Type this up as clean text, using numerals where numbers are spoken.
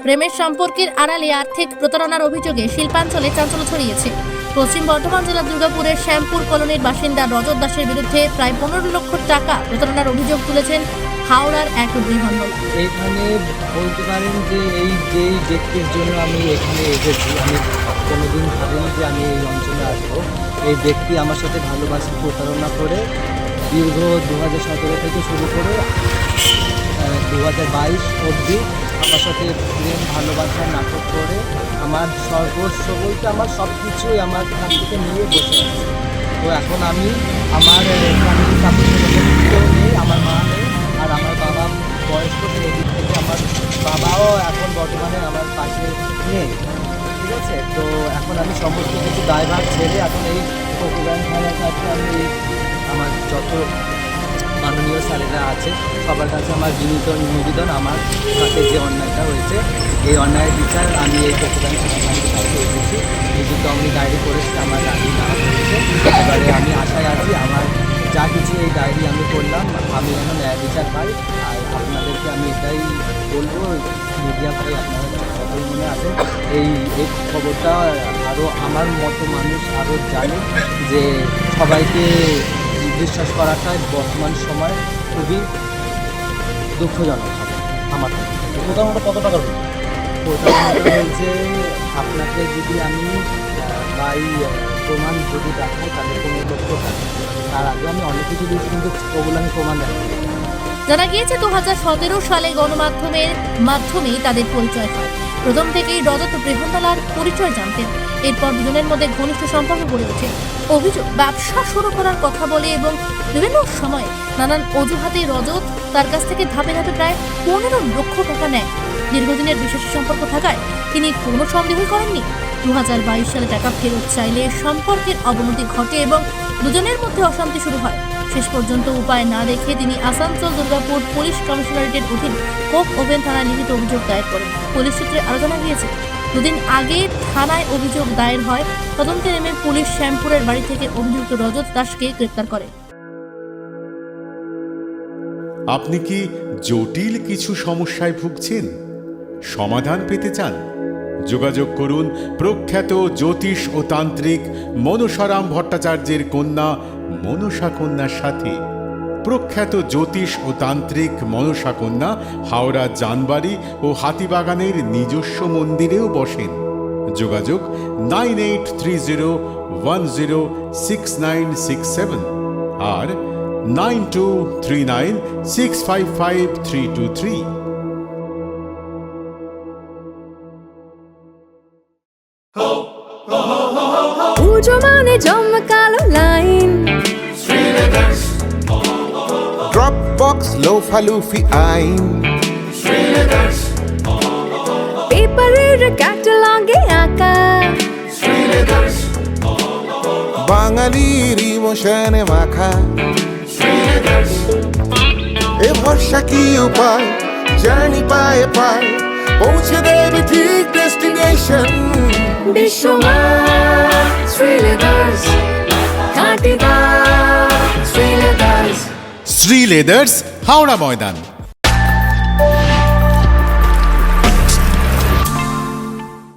প্রেমের সম্পর্কের আড়ালে আর্থিক প্রতারণার অভিযোগে শিল্পাঞ্চলে চাঞ্চল্য ছড়িয়েছে। পশ্চিম বর্ধমান জেলার দুর্গাপুরের শ্যামপুর কলোনির বাসিন্দা রজত দাসের বিরুদ্ধে প্রায় 15 লক্ষ টাকা প্রতারণার অভিযোগ তুলেছেন হাওড়ার এক গৃহবধূ। এখানে বলতে পারেন যে যেই ব্যক্তির জন্য আমি এখানে এসেছি, আমি কোনোদিন ভাবিনি যে আমি এই অঞ্চলে আসবো। এই ব্যক্তি আমার সাথে ভালোবাসা প্রতারণা করে দীর্ঘ 2017 থেকে শুরু করে 2022 অবধি আমার সাথে প্রেম ভালোবাসার নাটক করে আমার সর্বস্ব বলতে আমার সব কিছুই আমার কাছ থেকে নিয়ে বসে আছে। তো এখন আমি আমার ফ্যামিলি সাপোর্ট নেই, আমার মা নেই, আর আমার বাবা বয়স্ক, সেই দিক থেকে আমার বাবাও এখন বর্তমানে আমার পাশে নেই। ঠিক আছে, তো এখন আমি সমস্ত কিছু দায়ভার ছেড়ে এখন এই ফকিরান থানার কাছে আমি আমার যত মাননীয় স্যারেরা আছে সবার কাছে আমার বিনীত নিবেদন, আমার সাথে যে অন্যায়টা হয়েছে এই অন্যায়ের বিচার আমি এই ফকিরান থানার কাছে এসেছি। যেহেতু আমি ডায়েরি করেছি, আমার ডায়েরি না করেছে, এবারে আমি আশায় আছি আমার যা কিছু এই ডায়েরি আমি করলাম আমি যেন ন্যায় বিচার পাই। আর আপনাদেরকে আমি এটাই বলবো, মিডিয়া ভাই আপনারা সকল মনে আছেন এই খবরটা আরও আমার মতো মানুষ আরও জানে যে সবাইকে বিশ্বাস করাটা বর্তমান সময় খুবই দুঃখজনক হবে। আমার প্রথমত কত টাকা প্রথমত হয়েছে আপনাকে যদি আমি বাই প্রমাণ যদি দেখাই তাহলে 15 লক্ষ টাকা। তার আগে আমি অনেক কিছু দিয়েছি, কিন্তু ওগুলো আমি প্রমাণ দেখাই। জানা গিয়েছে 2017 সালে গণমাধ্যমের মাধ্যমেই তাদের পরিচয় হয়। প্রথম থেকেই রজত বৃহন্নলার পরিচয় জানতেন। এরপর দুজনের মধ্যে ঘনিষ্ঠ সম্পর্ক গড়ে ওঠে। অভিযোগ, ব্যবসা শুরু করার কথা বলে এবং বিভিন্ন সময় নানান অজুহাতে রজত তার কাছ থেকে ধাপে ধাপে প্রায় 15 লক্ষ টাকা নেয়। দীর্ঘদিনের বিশ্বাসী সম্পর্ক থাকায় তিনি কোনো সন্দেহই করেননি। 2022 সালে টাকা ফেরত চাইলে সম্পর্কের অবনতি ঘটে এবং দুজনের মধ্যে অশান্তি শুরু হয়। শেষ পর্যন্ত উপায় না দেখে তিনি আসানসোল দুর্গাপুর পুলিশ কমিশনারেটের অধীন কোক ওভেন থানায় লিখিত অভিযোগ দায়ের করেন। পুলিশ সূত্রে আরো জানা গিয়েছে, দুদিন আগে থানায় অভিযোগ দায়ের হয়। তদন্তে নেমে পুলিশ শ্যামপুরের বাড়ি থেকে অভিযুক্ত রজত দাসকে গ্রেপ্তার করে। আপনি কি জটিল কিছু সমস্যায় ভুগছেন? সমাধান পেতে চান? যোগাযোগ করুন প্রখ্যাত জ্যোতিষ ও তান্ত্রিক মনসারাম ভট্টাচার্যের কন্যা মনসা কন্যার সাথে। প্রখ্যাত জ্যোতিষ ও তান্ত্রিক মনসা কন্যা হাওড়া জানবাড়ি ও হাতিবাগানের নিজস্ব মন্দিরেও বসেন। যোগাযোগ 9830106967 আর 9239655323। পুজো মানে জমকালো লাইন, ড্রপ বক্স লোফা লুফি আইন, পেপারের ক্যাটালগে আঁকা, বাঙালির ইমোশনে মাখা। এ ভরসা কি উপায়, জার্নি পায়ে পায় পৌঁছে দেবে ঠিক ডেস্টিনেশন। বিশ্বমান শ্রীলেদার্স, খাঁটি দাম শ্রীলেদার্স। শ্রী লেদার্স, হাওড়া ময়দান।